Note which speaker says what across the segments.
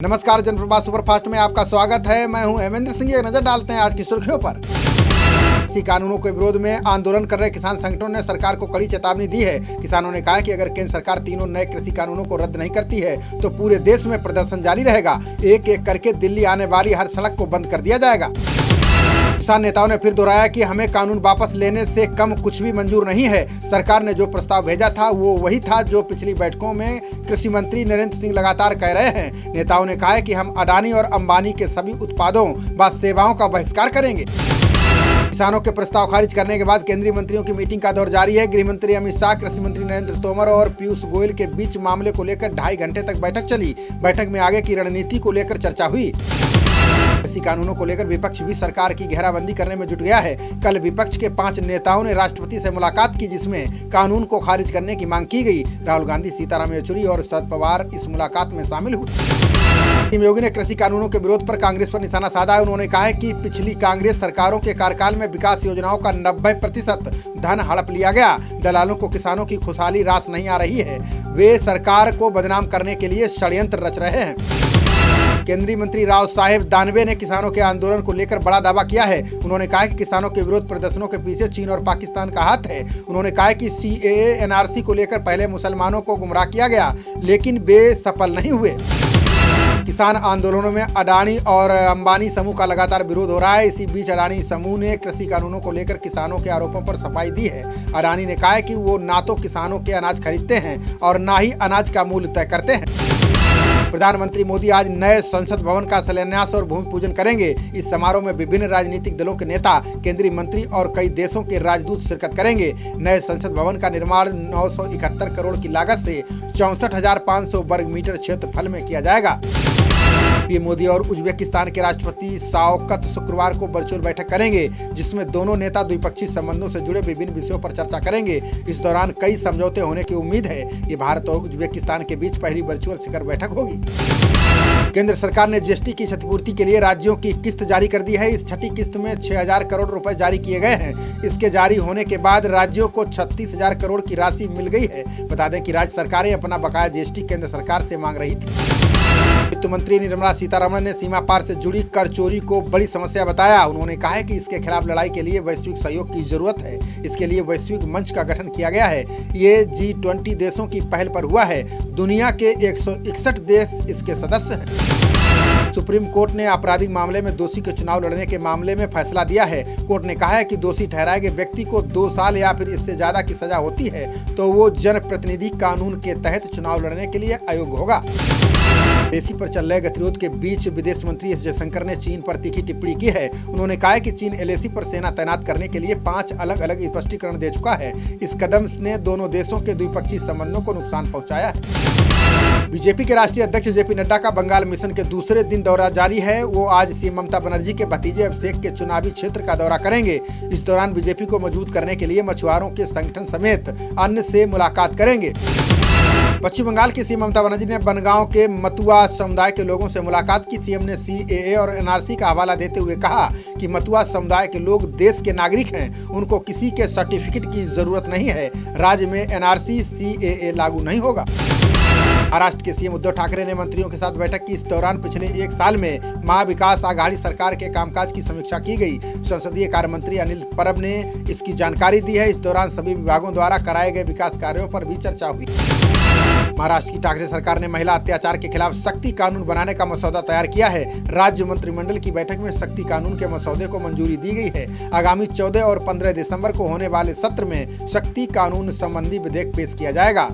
Speaker 1: नमस्कार, जनप्रभा सुपरफास्ट में आपका स्वागत है। मैं हूं हेमेंद्र सिंह। एक नजर डालते हैं आज की सुर्खियों पर। कृषि कानूनों के विरोध में आंदोलन कर रहे किसान संगठनों ने सरकार को कड़ी चेतावनी दी है। किसानों ने कहा है कि अगर केंद्र सरकार तीनों नए कृषि कानूनों को रद्द नहीं करती है तो पूरे देश में प्रदर्शन जारी रहेगा। एक एक करके दिल्ली आने वाली हर सड़क को बंद कर दिया जाएगा। किसान नेताओं ने फिर दोहराया कि हमें कानून वापस लेने से कम कुछ भी मंजूर नहीं है। सरकार ने जो प्रस्ताव भेजा था वो वही था जो पिछली बैठकों में कृषि मंत्री नरेंद्र सिंह लगातार कह रहे हैं। नेताओं ने कहा है कि हम अडानी और अंबानी के सभी उत्पादों व सेवाओं का बहिष्कार करेंगे। किसानों के प्रस्ताव खारिज करने के बाद केंद्रीय मंत्रियों की मीटिंग का दौर जारी है। गृह मंत्री अमित शाह, कृषि मंत्री नरेंद्र तोमर और पीयूष गोयल के बीच मामले को लेकर 2.5 घंटे तक बैठक चली। बैठक में आगे की रणनीति को लेकर चर्चा हुई। कृषि कानूनों को लेकर विपक्ष भी सरकार की घेराबंदी करने में जुट गया है। कल विपक्ष के 5 नेताओं ने राष्ट्रपति से मुलाकात की, जिसमें कानून को खारिज करने की मांग की गई। राहुल गांधी, सीताराम येचुरी और शरद पवार इस मुलाकात में शामिल हुए। योगी ने कृषि कानूनों के विरोध पर कांग्रेस पर निशाना साधा है। उन्होंने कहा है कि पिछली कांग्रेस सरकारों के कार्यकाल में विकास योजनाओं का 90% धन हड़प लिया गया। दलालों को किसानों की खुशहाली रास नहीं आ रही है। वे सरकार को बदनाम करने के लिए षड्यंत्र रच रहे हैं। केंद्रीय मंत्री राव साहेब दानवे ने किसानों के आंदोलन को लेकर बड़ा दावा किया है। उन्होंने कहा कि किसानों के विरोध प्रदर्शनों के पीछे चीन और पाकिस्तान का हाथ है। उन्होंने कहा कि CAA NRC को लेकर पहले मुसलमानों को गुमराह किया गया, लेकिन वे सफल नहीं हुए। किसान आंदोलनों में अडानी और अंबानी समूह का लगातार विरोध हो रहा है। इसी बीच अडानी समूह ने कृषि कानूनों को लेकर किसानों के आरोपों पर सफाई दी है। अडानी ने कहा है कि वो ना तो किसानों के अनाज खरीदते हैं और ना ही अनाज का मूल्य तय करते हैं। प्रधानमंत्री मोदी आज नए संसद भवन का शिलान्यास और भूमि पूजन करेंगे। इस समारोह में विभिन्न राजनीतिक दलों के नेता, केंद्रीय मंत्री और कई देशों के राजदूत शिरकत करेंगे। नए संसद भवन का निर्माण 971 करोड़ की लागत से 64,500 वर्ग मीटर क्षेत्रफल में किया जाएगा। पीएम मोदी और उज्बेकिस्तान के राष्ट्रपति शौकत शुक्रवार को वर्चुअल बैठक करेंगे, जिसमें दोनों नेता द्विपक्षीय संबंधों से जुड़े विभिन्न विषयों पर चर्चा करेंगे। इस दौरान कई समझौते होने की उम्मीद है। ये भारत और उज्बेकिस्तान के बीच पहली वर्चुअल शिखर बैठक होगी। केंद्र सरकार ने GST की क्षतिपूर्ति के लिए राज्यों की किस्त जारी कर दी है। इस छठी किस्त में 6,000 करोड़ रुपए जारी किए गए हैं। इसके जारी होने के बाद राज्यों को 36,000 करोड़ की राशि मिल गई है। बता दें कि राज्य सरकारें अपना बकाया GST केंद्र सरकार से मांग रही थी। वित्त मंत्री निर्मला सीतारमण ने सीमा पार से जुड़ी कर चोरी को बड़ी समस्या बताया। उन्होंने कहा है कि इसके खिलाफ लड़ाई के लिए वैश्विक सहयोग की जरूरत है। इसके लिए वैश्विक मंच का गठन किया गया है। ये G20 देशों की पहल पर हुआ है। दुनिया के 161 देश इसके सदस्य हैं। सुप्रीम कोर्ट ने आपराधिक मामले में दोषी के चुनाव लड़ने के मामले में फैसला दिया है। कोर्ट ने कहा है कि दोषी ठहराए गए व्यक्ति को 2 साल या फिर इससे ज्यादा की सजा होती है तो वो जनप्रतिनिधि कानून के तहत चुनाव लड़ने के लिए अयोग्य होगा। एलएसी पर चल रहे गतिरोध के बीच विदेश मंत्री एस जयशंकर ने चीन पर तीखी टिप्पणी की है। उन्होंने कहा है कि चीन एलएसी पर सेना तैनात करने के लिए 5 अलग अलग स्पष्टीकरण दे चुका है। इस कदम ने दोनों देशों के द्विपक्षीय संबंधों को नुकसान पहुंचाया है। बीजेपी के राष्ट्रीय अध्यक्ष JP नड्डा का बंगाल मिशन के दूसरे दिन दौरा जारी है। वो आज CM ममता बनर्जी के भतीजे अभिषेक के चुनावी क्षेत्र का दौरा करेंगे। इस दौरान बीजेपी को मजबूत करने के लिए मछुआरों के संगठन समेत अन्य से मुलाकात करेंगे। पश्चिम बंगाल की CM ममता बनर्जी ने बनगांव के मतुआ समुदाय के लोगों से मुलाकात की। CM ने CAA और NRC का हवाला देते हुए कहा कि मतुआ समुदाय के लोग देश के नागरिक हैं, उनको किसी के सर्टिफिकेट की जरूरत नहीं है। राज्य में NRC CAA लागू नहीं होगा। महाराष्ट्र के CM उद्धव ठाकरे ने मंत्रियों के साथ बैठक की। इस दौरान पिछले 1 साल में महाविकास आघाड़ी सरकार के कामकाज की समीक्षा की गई। संसदीय कार्य मंत्री अनिल परब ने इसकी जानकारी दी है। इस दौरान सभी विभागों द्वारा कराए गए विकास कार्यों पर भी चर्चा हुई। महाराष्ट्र की ठाकरे सरकार ने महिला अत्याचार के खिलाफ सख्ती कानून बनाने का मसौदा तैयार किया है। राज्य मंत्रिमंडल की बैठक में सख्ती कानून के मसौदे को मंजूरी दी गई है। आगामी 14 और 15 दिसंबर को होने वाले सत्र में सख्ती कानून संबंधी विधेयक पेश किया जाएगा।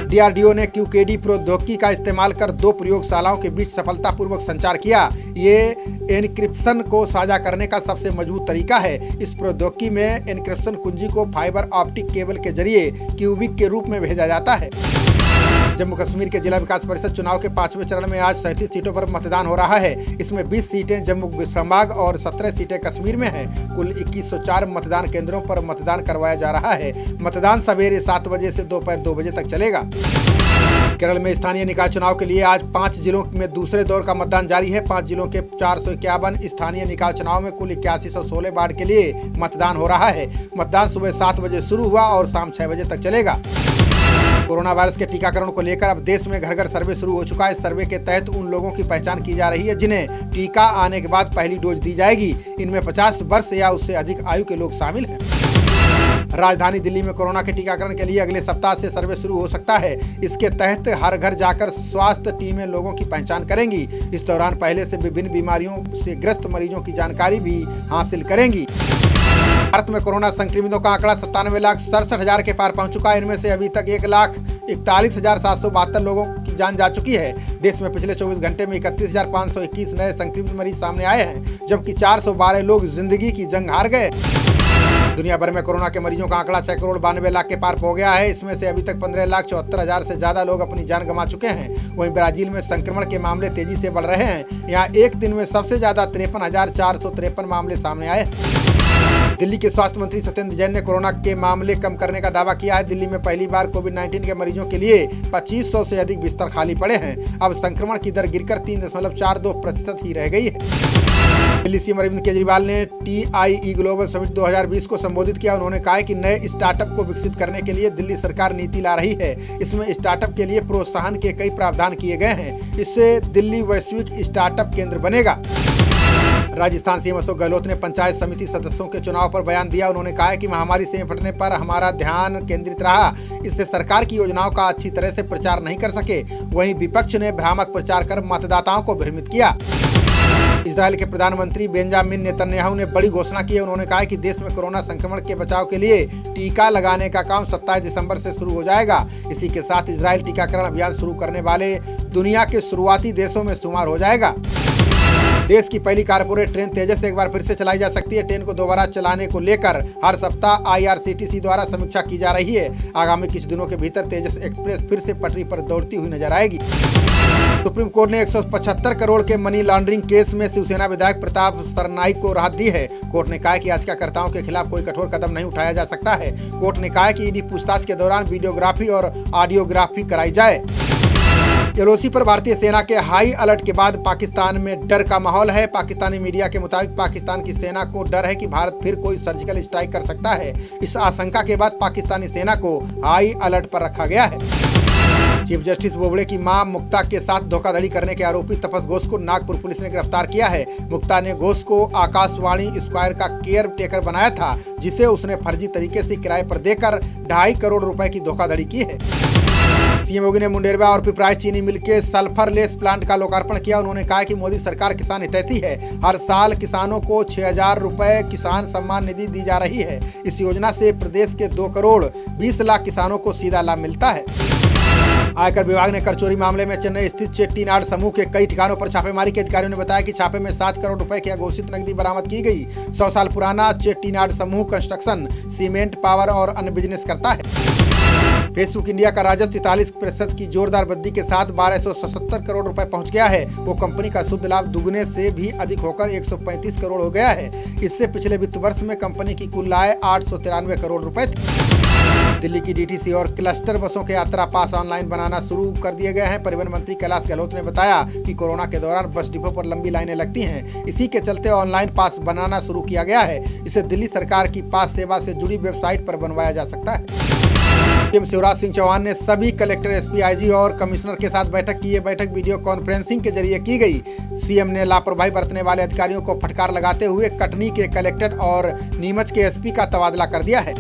Speaker 1: DRDO ने QKD प्रौद्योगिकी का इस्तेमाल कर 2 प्रयोगशालाओं के बीच सफलतापूर्वक संचार किया। ये एन्क्रिप्शन को साझा करने का सबसे मजबूत तरीका है। इस प्रौद्योगिकी में एन्क्रिप्शन कुंजी को फाइबर ऑप्टिक केबल के जरिए क्यूबिक के रूप में भेजा जाता है। जम्मू कश्मीर के जिला विकास परिषद चुनाव के 5वें चरण में आज 37 सीटों पर मतदान हो रहा है। इसमें 20 सीटें जम्मू संभाग और 17 सीटें कश्मीर में हैं। कुल 2104 मतदान केंद्रों पर मतदान करवाया जा रहा है। मतदान सवेरे 7 बजे से दोपहर 2 बजे तक चलेगा। केरल में स्थानीय निकाय चुनाव के लिए आज 5 जिलों में दूसरे दौर का मतदान जारी है। 5 जिलों के 451 स्थानीय निकाय चुनाव में कुल 8116 वार्ड के लिए मतदान हो रहा है। मतदान सुबह 7 बजे शुरू हुआ और शाम 6 बजे तक चलेगा। कोरोना वायरस के टीकाकरण को लेकर अब देश में घर घर सर्वे शुरू हो चुका है। इस सर्वे के तहत उन लोगों की पहचान की जा रही है जिन्हें टीका आने के बाद पहली डोज दी जाएगी। इनमें 50 वर्ष या उससे अधिक आयु के लोग शामिल हैं। राजधानी दिल्ली में कोरोना के टीकाकरण के लिए अगले सप्ताह से सर्वे शुरू हो सकता है। इसके तहत हर घर जाकर स्वास्थ्य टीमें लोगों की पहचान करेंगी। इस दौरान पहले से विभिन्न बीमारियों से ग्रस्त मरीजों की जानकारी भी हासिल करेंगी। भारत में कोरोना संक्रमितों का आंकड़ा 97,67,000 के पार पहुंच चुका है। इनमें से अभी तक 1,41,772 लोगों की जान जा चुकी है। देश में पिछले 24 घंटे में 31,521 नए संक्रमित मरीज सामने आए हैं, जबकि 412 लोग जिंदगी की जंग हार गए। दुनिया भर में कोरोना के मरीजों का आंकड़ा 6 करोड़ 92 लाख के पार हो गया है। इसमें से अभी तक 15,74,000 से ज्यादा लोग अपनी जान गंवा चुके हैं। वहीं ब्राजील में संक्रमण के मामले तेजी से बढ़ रहे हैं। यहाँ एक दिन में सबसे ज्यादा 53,453 मामले सामने आए। दिल्ली के स्वास्थ्य मंत्री सत्येंद्र जैन ने कोरोना के मामले कम करने का दावा किया है। दिल्ली में पहली बार कोविड-19 के मरीजों के लिए 2500 से अधिक बिस्तर खाली पड़े हैं। अब संक्रमण की दर गिरकर 3.42% ही रह गई है। दिल्ली सीएम अरविंद केजरीवाल ने TIE ग्लोबल समिट 2020 को संबोधित किया। उन्होंने कहा कि नए स्टार्टअप को विकसित करने के लिए दिल्ली सरकार नीति ला रही है। इसमें स्टार्टअप के लिए प्रोत्साहन के कई प्रावधान किए गए हैं। इससे दिल्ली वैश्विक स्टार्टअप केंद्र बनेगा। राजस्थान सीएम अशोक गहलोत ने पंचायत समिति सदस्यों के चुनाव पर बयान दिया। उन्होंने कहा है कि महामारी से निपटने पर हमारा ध्यान केंद्रित रहा। इससे सरकार की योजनाओं का अच्छी तरह से प्रचार नहीं कर सके। वहीं विपक्ष ने भ्रामक प्रचार कर मतदाताओं को भ्रमित किया। इजराइल के प्रधानमंत्री बेंजामिन नेतन्याहू ने बड़ी घोषणा की है। उन्होंने कहा कि देश में कोरोना संक्रमण के बचाव के लिए टीका लगाने का काम 27 दिसंबर से शुरू हो जाएगा। इसी के साथ इजराइल टीकाकरण अभियान शुरू करने वाले दुनिया के शुरुआती देशों में शुमार हो जाएगा। देश की पहली कारपोरेट ट्रेन तेजस एक बार फिर से चलाई जा सकती है। ट्रेन को दोबारा चलाने को लेकर हर सप्ताह IRCTC द्वारा समीक्षा की जा रही है। आगामी कुछ दिनों के भीतर तेजस एक्सप्रेस फिर से पटरी पर दौड़ती हुई नजर आएगी। सुप्रीम कोर्ट ने 175 करोड़ के मनी लॉन्ड्रिंग केस में शिवसेना विधायक प्रताप सरनाईक को राहत दी है। कोर्ट ने कहा है कि याचिकाकर्ताओं के खिलाफ कोई कठोर कदम नहीं उठाया जा सकता है। कोर्ट ने कहा है कि ईडी पूछताछ के दौरान वीडियोग्राफी और ऑडियोग्राफी कराई जाए। LOC पर भारतीय सेना के हाई अलर्ट के बाद पाकिस्तान में डर का माहौल है। पाकिस्तानी मीडिया के मुताबिक पाकिस्तान की सेना को डर है कि भारत फिर कोई सर्जिकल स्ट्राइक कर सकता है। इस आशंका के बाद पाकिस्तानी सेना को हाई अलर्ट पर रखा गया है। चीफ जस्टिस बोबड़े की मां मुक्ता के साथ धोखाधड़ी करने के आरोपी तपस घोष को नागपुर पुलिस ने गिरफ्तार किया है। मुक्ता ने घोष को आकाशवाणी स्क्वायर का केयर टेकर बनाया था, जिसे उसने फर्जी तरीके से किराए पर देकर 2.5 करोड़ रुपए की धोखाधड़ी की है। सीएम योगी ने मुंडेरवा और पिपराइच चीनी मिल के सल्फरलेस प्लांट का लोकार्पण किया। उन्होंने कहा कि मोदी सरकार किसान हितैषी है। हर साल किसानों को 6,000 रुपए किसान सम्मान निधि दी जा रही है। इस योजना से प्रदेश के 2 करोड़ 20 लाख किसानों को सीधा लाभ मिलता है। आयकर विभाग ने कर चोरी मामले में चेन्नई स्थित चेट्टीनाड समूह के कई ठिकानों पर छापेमारी की। अधिकारियों ने बताया कि छापे में 7 करोड़ रुपए की अघोषित नकदी बरामद की गई। 100 साल पुराना चेट्टीनाड समूह कंस्ट्रक्शन, सीमेंट, पावर और अन्य बिजनेस करता है। फेसबुक इंडिया का राजस्व 43% की जोरदार वृद्धि के साथ 1277 करोड़ रुपए पहुंच गया है। वो कंपनी का शुद्ध लाभ दुगने से भी अधिक होकर 135 करोड़ हो गया है। इससे पिछले वित्त वर्ष में कंपनी की कुल आय 893 करोड़ रुपए थी। दिल्ली की DTC और क्लस्टर बसों के यात्रा पास ऑनलाइन बनाना शुरू कर दिए गए हैं। परिवहन मंत्री कैलाश गहलोत ने बताया कि कोरोना के दौरान बस डिपो पर लंबी लाइनें लगती हैं। इसी के चलते ऑनलाइन पास बनाना शुरू किया गया है। इसे दिल्ली सरकार की पास सेवा से जुड़ी वेबसाइट पर बनवाया जा सकता है। सीएम शिवराज सिंह चौहान ने सभी कलेक्टर, SP, IG और कमिश्नर के साथ बैठक की। ये बैठक वीडियो कॉन्फ्रेंसिंग के जरिए की गई। सीएम ने लापरवाही बरतने वाले अधिकारियों को फटकार लगाते हुए कटनी के कलेक्टर और नीमच के SP का तबादला कर दिया है।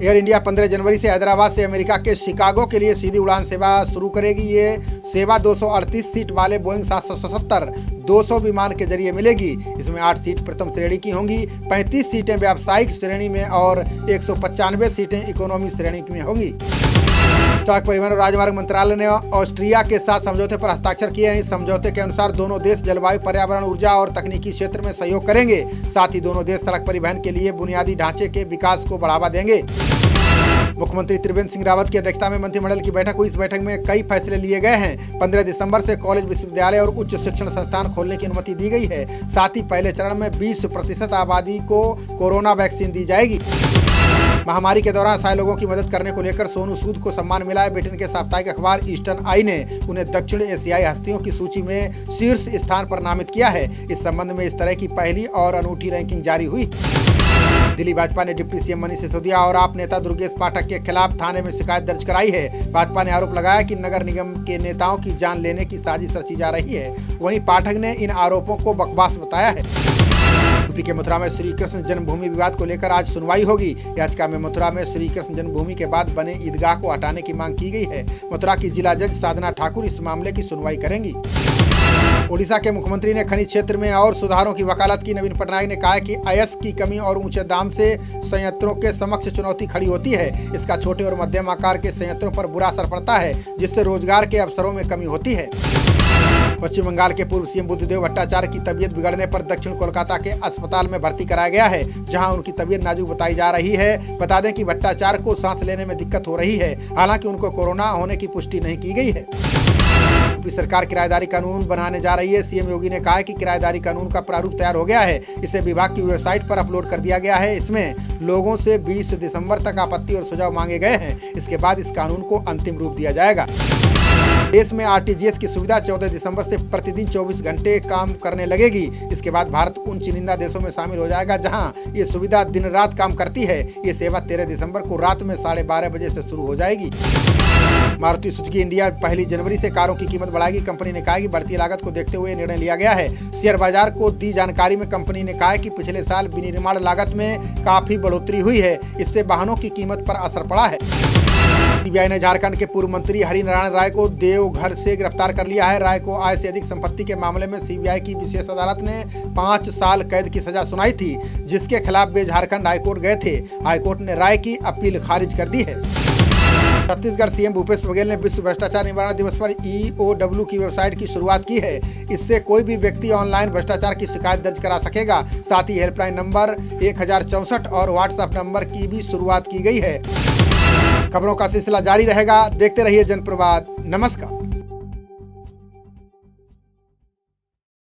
Speaker 1: एयर इंडिया 15 जनवरी से हैदराबाद से अमेरिका के शिकागो के लिए सीधी उड़ान सेवा शुरू करेगी। ये सेवा 238 सीट वाले बोइंग 777-200 विमान के जरिए मिलेगी। इसमें 8 सीट प्रथम श्रेणी की होंगी, 35 सीटें व्यावसायिक श्रेणी में और 195 सीटें इकोनॉमी श्रेणी में होंगी। सड़क परिवहन और राजमार्ग मंत्रालय ने ऑस्ट्रिया के साथ समझौते पर हस्ताक्षर किए हैं। इस समझौते के अनुसार दोनों देश जलवायु, पर्यावरण, ऊर्जा और तकनीकी क्षेत्र में सहयोग करेंगे। साथ ही दोनों देश सड़क परिवहन के लिए बुनियादी ढांचे के विकास को बढ़ावा देंगे। मुख्यमंत्री त्रिवेंद्र सिंह रावत की अध्यक्षता में मंत्रिमंडल की बैठक हुई। इस बैठक में कई फैसले लिए गए हैं। 15 दिसंबर से कॉलेज, विश्वविद्यालय और उच्च शिक्षण संस्थान खोलने की अनुमति दी गई है। साथ ही पहले चरण में 20% आबादी को कोरोना वैक्सीन दी जाएगी। महामारी के दौरान असहाय लोगों की मदद करने को लेकर सोनू सूद को सम्मान मिला है। ब्रिटेन के साप्ताहिक अखबार ईस्टर्न आई ने उन्हें दक्षिण एशियाई हस्तियों की सूची में शीर्ष स्थान पर नामित किया है। इस संबंध में इस तरह की पहली और अनूठी रैंकिंग जारी हुई। दिल्ली भाजपा ने डिप्टी सीएम मनीष सिसोदिया और आप नेता दुर्गेश पाठक के खिलाफ थाने में शिकायत दर्ज कराई है। भाजपा ने आरोप लगाया कि नगर निगम के नेताओं की जान लेने की साजिश रची जा रही है। वहीं पाठक ने इन आरोपों को बकवास बताया है। यूपी के मथुरा में श्री कृष्ण जन्मभूमि विवाद को लेकर आज सुनवाई होगी। याचिका में मथुरा में श्री कृष्ण जन्मभूमि के बाद बने ईदगाह को हटाने की मांग की गई है। मथुरा की जिला जज साधना ठाकुर इस मामले की सुनवाई करेंगी। ओडिशा के मुख्यमंत्री ने खनिज क्षेत्र में और सुधारों की वकालत की। नवीन पटनायक ने कहा कि अयस्क की कमी और ऊंचे दाम से संयंत्रों के समक्ष चुनौती खड़ी होती है। इसका छोटे और मध्यम आकार के संयंत्रों पर बुरा असर पड़ता है, जिससे रोजगार के अवसरों में कमी होती है। पश्चिम बंगाल के पूर्व सीएम बुद्धदेव भट्टाचार्य की तबीयत बिगड़ने पर दक्षिण कोलकाता के अस्पताल में भर्ती कराया गया है, जहां उनकी तबीयत नाजुक बताई जा रही है। बता दें कि भट्टाचार्य को सांस लेने में दिक्कत हो रही है। हालांकि उनको कोरोना होने की पुष्टि नहीं की गई है। यूपी सरकार किराएदारी कानून बनाने जा रही है। सीएम योगी ने कहा है कि किराएदारी कानून का प्रारूप तैयार हो गया है। इसे विभाग की वेबसाइट पर अपलोड कर दिया गया है। इसमें लोगों से 20 दिसंबर तक आपत्ति और सुझाव मांगे गए हैं। इसके बाद इस कानून को अंतिम रूप दिया जाएगा। देश में आरटीजीएस की सुविधा 14 दिसंबर से प्रतिदिन 24 घंटे काम करने लगेगी। इसके बाद भारत उन चुनिंदा देशों में शामिल हो जाएगा जहां ये सुविधा दिन रात काम करती है। ये सेवा 13 दिसंबर को रात में 12:30 बजे से शुरू हो जाएगी। मारुति सुजुकी इंडिया 1 जनवरी से कारों की कीमत बढ़ाएगी। कंपनी ने कहा कि बढ़ती लागत को देखते हुए निर्णय लिया गया है। शेयर बाजार को दी जानकारी में कंपनी ने कहा है कि पिछले साल विनिर्माण लागत में काफी बढ़ोतरी हुई है। इससे वाहनों की कीमत पर असर पड़ा है। सीबीआई ने झारखंड के पूर्व मंत्री हरिनारायण राय को देवघर से गिरफ्तार कर लिया है। राय को आय से अधिक संपत्ति के मामले में सीबीआई की विशेष अदालत ने 5 साल कैद की सजा सुनाई थी, जिसके खिलाफ वे झारखंड हाईकोर्ट गए थे। हाईकोर्ट ने राय की अपील खारिज कर दी है। छत्तीसगढ़ सीएम भूपेश बघेल ने विश्व भ्रष्टाचार निवारण दिवस पर EOW की वेबसाइट की शुरुआत की है। इससे कोई भी व्यक्ति ऑनलाइन भ्रष्टाचार की शिकायत दर्ज करा सकेगा। साथ ही हेल्पलाइन नंबर 1064 और व्हाट्सएप नंबर की भी शुरुआत की गई है। खबरों का सिलसिला जारी रहेगा। देखते रहिए जनप्रवाद। नमस्कार।